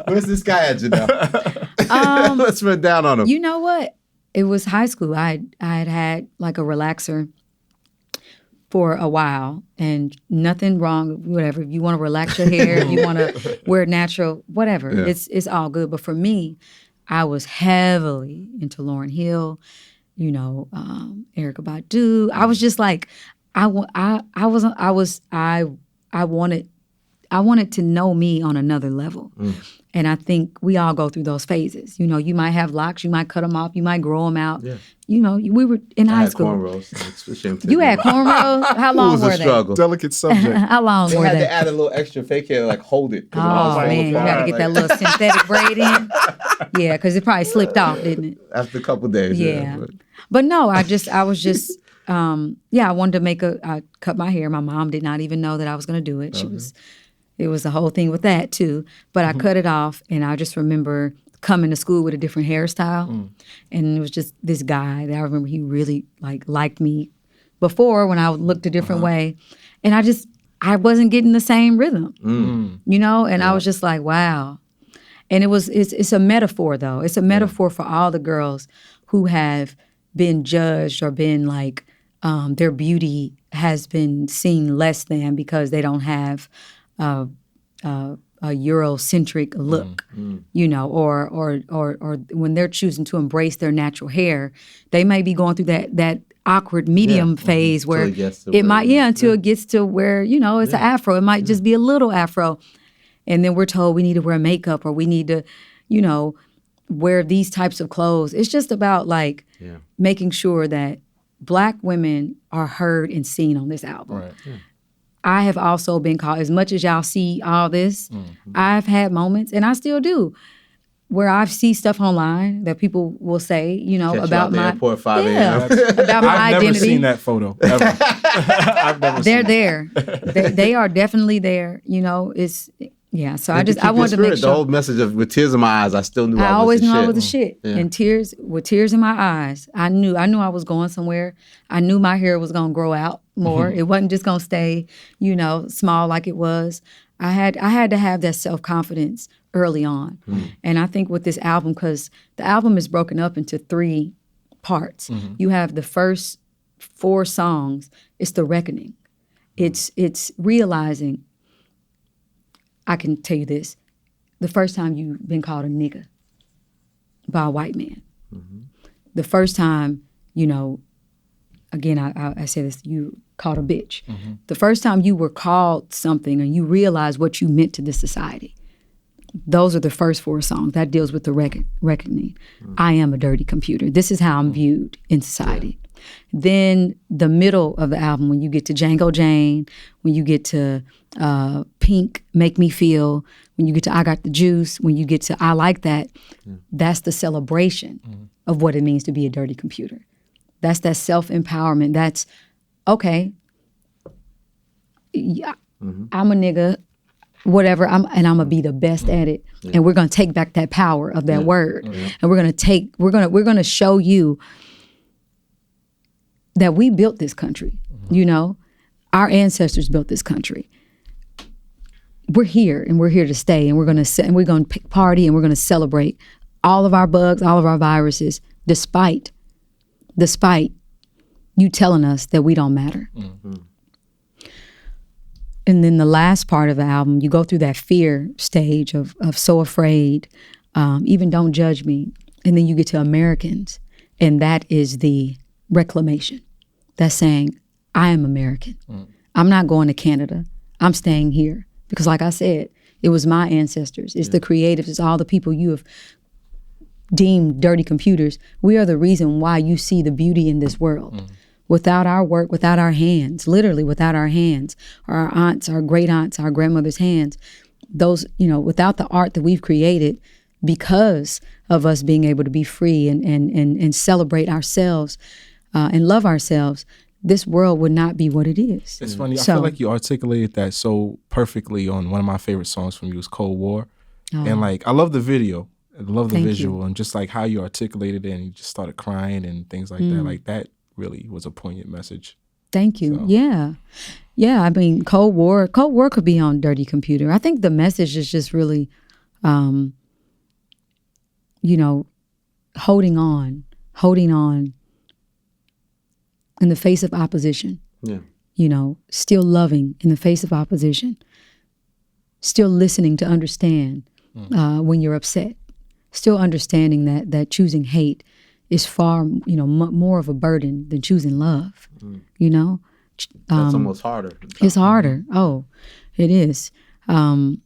Where's this guy at, Janelle? Let's run down on him. You know what? It was high school. I had like a relaxer for a while, and nothing wrong, whatever. If you want to relax your hair, you want to wear natural, whatever. Yeah. It's all good. But for me, I was heavily into Lauryn Hill, Erykah Badu. I was just like, I wanted to know me on another level. And I think we all go through those phases. You might have locks, you might cut them off, you might grow them out. Yeah. We were in high school. Cornrows. You had cornrows? How long were they? Struggle. Delicate subject. How long were they? They had to add a little extra fake hair to like hold it. Oh man, you got to get that little synthetic braid in. Yeah, because it probably slipped off, didn't it? After a couple days. Yeah. But no, I was just I wanted to I cut my hair. My mom did not even know that I was going to do it. It was the whole thing with that too. But I cut it off, and I just remember coming to school with a different hairstyle. And it was just this guy that I remember he really liked me before when I looked a different way. And I wasn't getting the same rhythm, and I was just like, wow. And it's a metaphor though. It's a metaphor for all the girls who have been judged or been like, their beauty has been seen less than because they don't have a Eurocentric look, you know, or when they're choosing to embrace their natural hair, they may be going through that awkward medium phase where it might, until it gets to where, you know, it's an afro. It might just be a little afro. And then we're told we need to wear makeup or we need to, you know, wear these types of clothes. It's just about like making sure that Black women are heard and seen on this album. Right. Yeah. I have also been called, as much as y'all see all this, I've had moments, and I still do, where I see stuff online that people will say, you know, about my airport 5 a.m. about my I've identity. never seen that photo ever. I've never They're seen there. They are definitely there. You know, it's So I wanted to make sure. The whole message of with tears in my eyes, I still knew I always knew shit. I was the shit. Yeah. And with tears in my eyes, I knew I was going somewhere. I knew my hair was gonna grow out more. It wasn't just gonna stay, you know, small like it was. I had to have that self-confidence early on. And I think with this album, because the album is broken up into 3 parts. You have the first 4 songs, it's the reckoning. It's realizing, I can tell you this, the first time you've been called a nigga by a white man. The first time, you know, again, I say this, you called a bitch. The first time you were called something and you realized what you meant to this society. Those are the first 4 songs. That deals with the reckoning. I am a dirty computer. This is how I'm viewed in society. Then the middle of the album, when you get to Django Jane, when you get to Pink, Make Me Feel, when you get to I Got the Juice, when you get to I Like That, that's the celebration of what it means to be a dirty computer. That's that self-empowerment. That's, okay, I'm a nigga, whatever, I'm gonna be the best at it. And we're gonna take back that power of that word. And we're gonna show you that we built this country. You know, our ancestors built this country. We're here and we're here to stay, and we're gonna party and we're gonna celebrate all of our bugs, all of our viruses, despite you telling us that we don't matter. And then the last part of the album, you go through that fear stage of so afraid, even don't judge me. And then you get to Americans, and that is the reclamation. That's saying, I am American. I'm not going to Canada. I'm staying here. Because like I said, it was my ancestors. It's the creatives. It's all the people you have deemed dirty computers. We are the reason why you see the beauty in this world. Without our work, without our hands, literally without our hands, or our aunts, our great aunts, our grandmother's hands, those, you know, without the art that we've created because of us being able to be free and celebrate ourselves and love ourselves, this world would not be what it is. It's funny. I feel like you articulated that so perfectly on one of my favorite songs from you, is Cold War. And like, I love the video. I love the visual and just like how you articulated it and you just started crying and things like that. Like that really was a poignant message. Thank you. So. Yeah. I mean, Cold War could be on Dirty Computer. I think the message is just really, you know, holding on in the face of opposition. Yeah. You know, still loving in the face of opposition. Still listening to understand when you're upset. Still understanding that choosing hate is far, you know, more of a burden than choosing love. You know, that's almost harder. It's harder. Oh, it is. So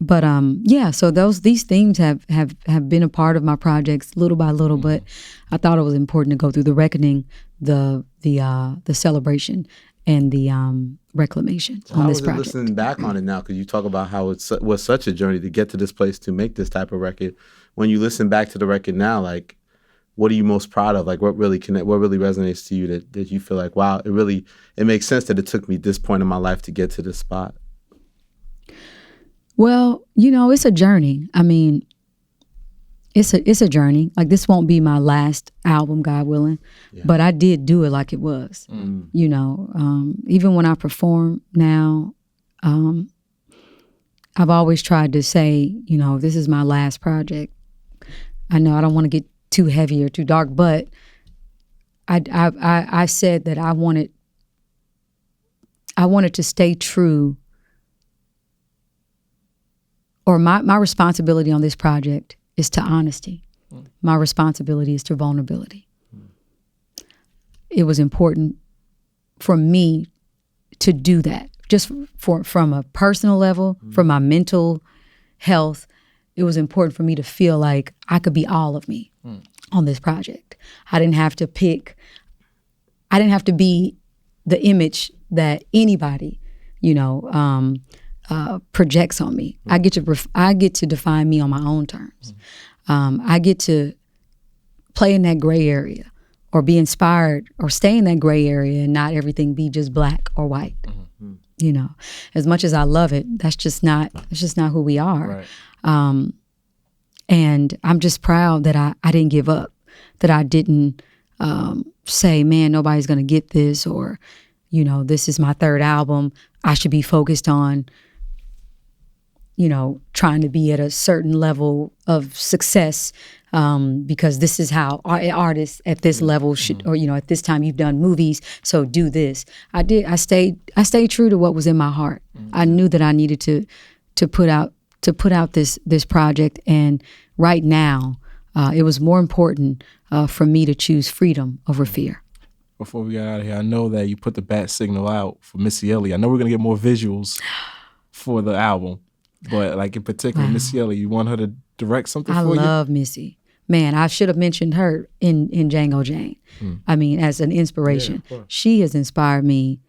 these themes have been a part of my projects little by little. But I thought it was important to go through the reckoning, the celebration, and the reclamation on this project. How was it listening back on it now? Because you talk about how it was such a journey to get to this place to make this type of record. When you listen back to the record now, like, what are you most proud of? Like, what really resonates to you that you feel like, wow, it makes sense that it took me this point in my life to get to this spot? Well, you know, it's a journey. I mean, it's a journey. Like, this won't be my last album, God willing, but I did do it like it was. You know, even when I perform now, I've always tried to say, you know, this is my last project. I know I don't want to get too heavy or too dark, but I said that I wanted to stay true or my responsibility on this project is to honesty. My responsibility is to vulnerability. It was important for me to do that, just from a personal level, from my mental health. It was important for me to feel like I could be all of me on this project. I didn't have to be the image that anybody, projects on me. I get to define me on my own terms. I get to play in that gray area, or be inspired, or stay in that gray area, and not everything be just black or white. As much as I love it, that's just not who we are. Right. And I'm just proud that I didn't give up, that I didn't say, man, nobody's gonna get this, or this is my third album, I should be focused on trying to be at a certain level of success, because this is how artists at this level should, or at this time you've done movies, so do this. I stayed true to what was in my heart. I knew that I needed to put out this project, and right now it was more important for me to choose freedom over fear. Before we got out of here, I know that you put the bat signal out for Missy Elliott. I know we're gonna get more visuals for the album, but like in particular, Missy Elliott, you want her to direct something for you? I love Missy. Man, I should have mentioned her in Django Jane. I mean, as an inspiration. Yeah, she has inspired me.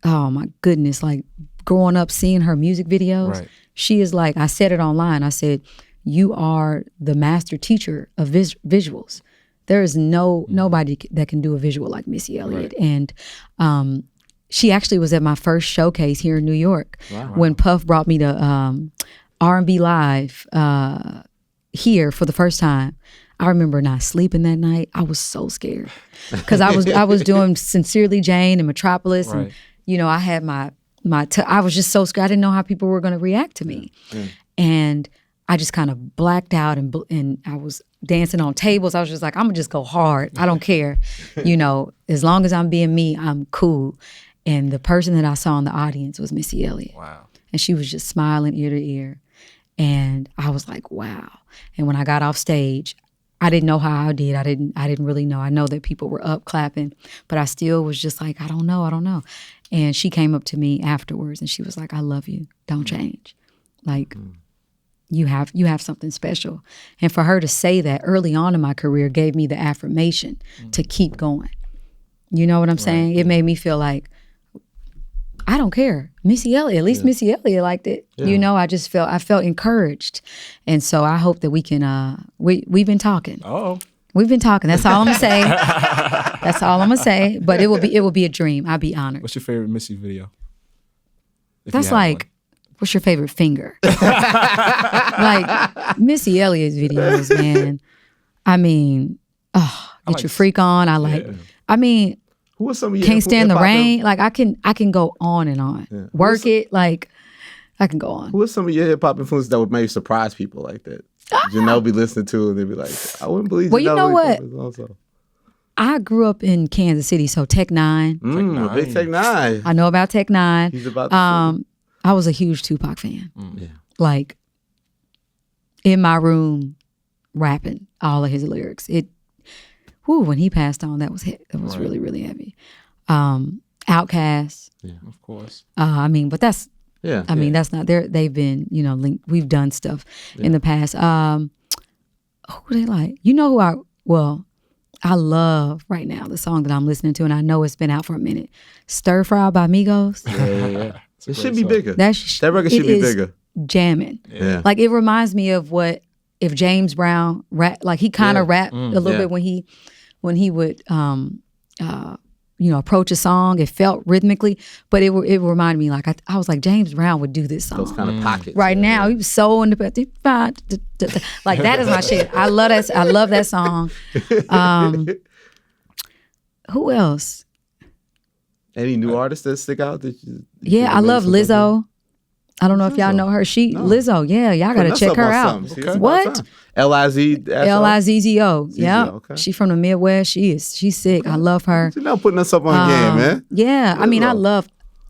Oh my goodness, like growing up seeing her music videos. Right. She is like, I said it online, I said, you are the master teacher of visuals. There is nobody that can do a visual like Missy Elliott. Right. And she actually was at my first showcase here in New York. Wow. When Puff brought me to R&B Live here for the first time. I remember not sleeping that night. I was so scared because I was doing Sincerely Jane and Metropolis, right. And I had I was just so scared. I didn't know how people were going to react to me, and I just kind of blacked out, and I was dancing on tables. I was just like, I'm gonna just go hard. I don't care, as long as I'm being me, I'm cool. And the person that I saw in the audience was Missy Elliott. Wow. And she was just smiling ear to ear. And I was like, wow. And when I got off stage, I didn't know how I did. I didn't really know. I know that people were up clapping, but I still was just like, I don't know. And she came up to me afterwards and she was like, I love you. Don't change. Like, you have something special. And for her to say that early on in my career gave me the affirmation to keep going. You know what I'm saying? It made me feel like, I don't care. Missy Elliott, at least Missy Elliott liked it. Yeah. I felt encouraged. And so I hope that we can, we've been talking. Oh. We've been talking. That's all I'm gonna say. That's all I'm gonna say. But it will be a dream. I'd be honored. What's your favorite Missy video? That's like, what's your favorite finger? Like Missy Elliott's videos, man. I mean, Get Your Freak On. I like, I mean, who are some of you? Can't Stand the Rain. Like I can go on and on. Yeah. Work It. Like I can go on. Who are some of your hip hop influences that would maybe surprise people like that? Janelle be listening to and they'd be like, I wouldn't believe. Well, Janelle, you know what? Also. I grew up in Kansas City, so Tech Nine. Big Tech Nine. I know about Tech Nine. He's about. I was a huge Tupac fan. Yeah. Like in my room, rapping all of his lyrics. When he passed on, that was really, really heavy. Outkast. Yeah, of course. I mean, but that's, I mean, that's not, they've been, linked. We've done stuff in the past. Who they like? You know who I love right now, the song that I'm listening to, and I know it's been out for a minute. Stir Fry by Migos. Yeah. It should be bigger. That record should be bigger. Jamming. Yeah. Like it reminds me of what if James Brown rap, like he kind of rapped a little bit when he would approach a song. It felt rhythmically, but it reminded me like I was like James Brown would do this song. Those kind of pockets. Right now, he was so independent. Like that is my shit. I love that song. Who else? Any new artists that stick out? I love Lizzo. I don't know if y'all know her. Lizzo, y'all gotta check her out. Okay. What? L-I-Z-Z-O. Yeah. Okay. She from the Midwest. She's sick. Okay. I love her. She's not putting us up on the game, man. Yeah. Lizzo. I mean, I love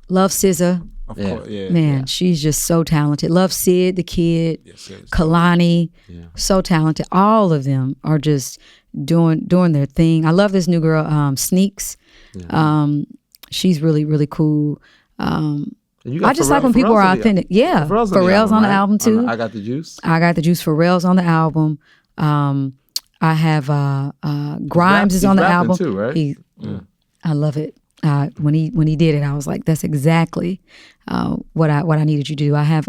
SZA. Of course, yeah. Man, she's just so talented. Love Sid, the kid, Kalani, so talented. All of them are just doing their thing. I love this new girl, Sneaks. She's really, really cool. I just like when people are authentic. Yeah, Pharrell's on the album too. I Got the Juice. I Got the Juice. Pharrell's on the album. I have Grimes is on the album too, right? I love it. When he did it, I was like, that's exactly what I needed you to do. I have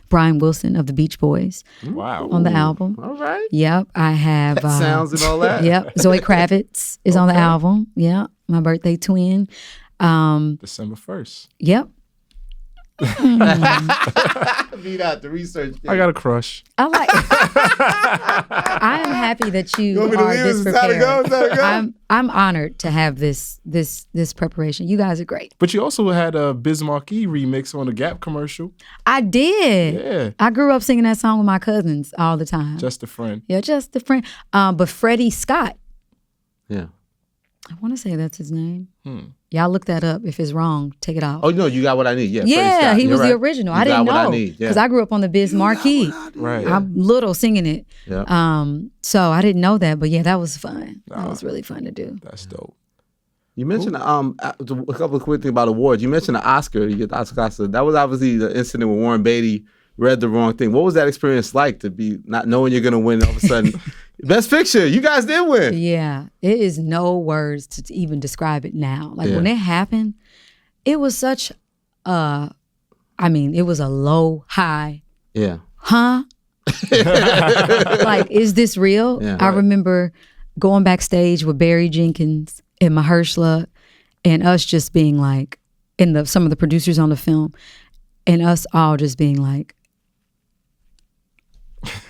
Brian Wilson of the Beach Boys on the album. All right. Yep. I have sounds and all that. Yep. Zoe Kravitz is on the album. Yeah. My birthday twin. December 1st. Yep. Beat out the research. I got a crush. I am happy that you are this prepared. I'm honored to have this preparation. You guys are great. But you also had a Biz Markie remix on the Gap commercial. I did. Yeah. I grew up singing that song with my cousins all the time. Just a Friend. Yeah, Just a Friend. But Freddie Scott. Yeah. I want to say that's his name. Y'all look that up. If it's wrong, take it off. Oh, no, You Got What I Need. Yeah, yeah, he was the original. I didn't know because I grew up on the Biz Markie. Right. I'm little singing it. Yeah. So I didn't know that, but yeah, that was fun. That was really fun to do. That's dope. You mentioned a couple of quick things about awards. You mentioned the Oscar. You get the Oscar. That was obviously the incident where Warren Beatty read the wrong thing. What was that experience like to be not knowing you're going to win all of a sudden? Best Picture. You guys did win. Yeah. It is no words to even describe it now. Like when it happened, it was such it was a low high. Yeah. Huh? Like, is this real? Yeah, I remember going backstage with Barry Jenkins and Mahershala and us just being like, and some of the producers on the film, and us all just being like,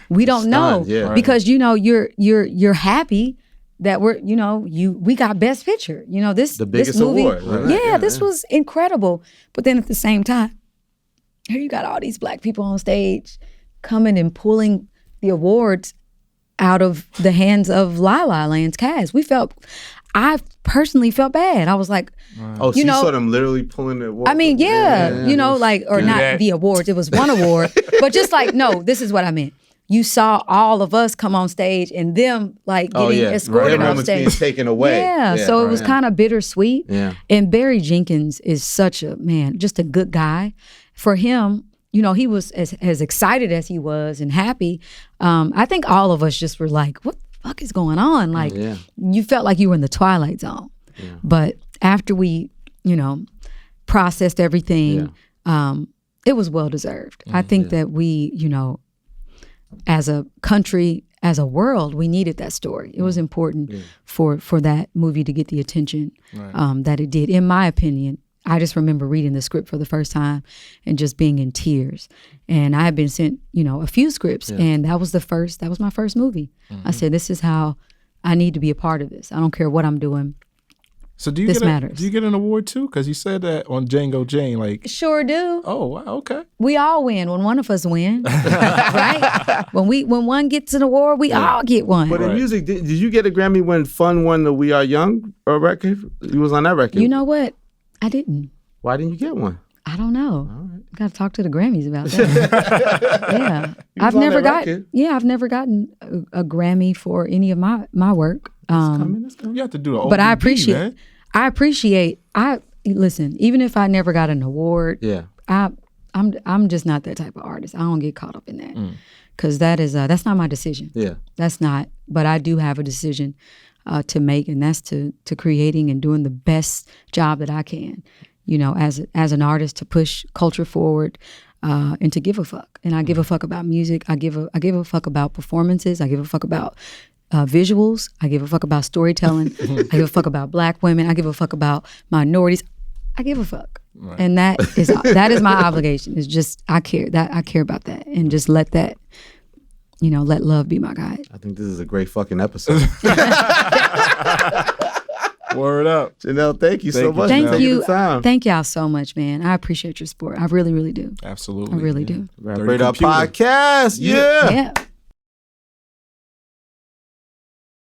we don't know, because you're happy that we got Best Picture. The biggest movie, award. Right? This was incredible. But then at the same time, here you got all these black people on stage coming and pulling the awards out of the hands of La La Land's cast. I personally felt bad. I was like, oh, so you saw them literally pulling the award? I mean, not the awards. It was one award, but just like, no, this is what I meant. You saw all of us come on stage and them like getting escorted on stage. Being taken away. So it was kind of bittersweet. Yeah. And Barry Jenkins is such a just a good guy. For him, he was as excited as he was and happy. I think all of us just were like, what the fuck is going on? Like, you felt like you were in the Twilight Zone. Yeah. But after we, processed everything, it was well deserved. I think that we, as a country, as a world, we needed that story. It was important for that movie to get the attention that it did. In my opinion, I just remember reading the script for the first time and just being in tears. And I had been sent, a few scripts, and that was my first movie. I said, this is how I need to be a part of this. I don't care what I'm doing. So do you get an award too? Because you said that on Django Jane, like sure do. Oh, wow, okay. We all win when one of us win, right? When one gets an award, we all get one. But in music, did you get a Grammy when Fun won the We Are Young record? You was on that record. You know what? I didn't. Why didn't you get one? I don't know. All right. Got to talk to the Grammys about that. I've never gotten a Grammy for any of my work. It's coming. You have to do the OBB, but I appreciate. Listen. Even if I never got an award, I'm just not that type of artist. I don't get caught up in that because that's not my decision. Yeah, that's not. But I do have a decision to make, and that's to creating and doing the best job that I can. As an artist, to push culture forward. And to give a fuck. And I give a fuck about music. I give a fuck about performances. I give a fuck about visuals. I give a fuck about storytelling. I give a fuck about Black women. I give a fuck about minorities. I give a fuck. Right. And that is my obligation. It's just I care about that, and just let that, let love be my guide. I think this is a great fucking episode. Word up. Janelle, thank you so much. Thank you. Thank y'all so much, man. I appreciate your support. I really, really do. Absolutely. I really do. Wrap It Up Podcast. Yeah.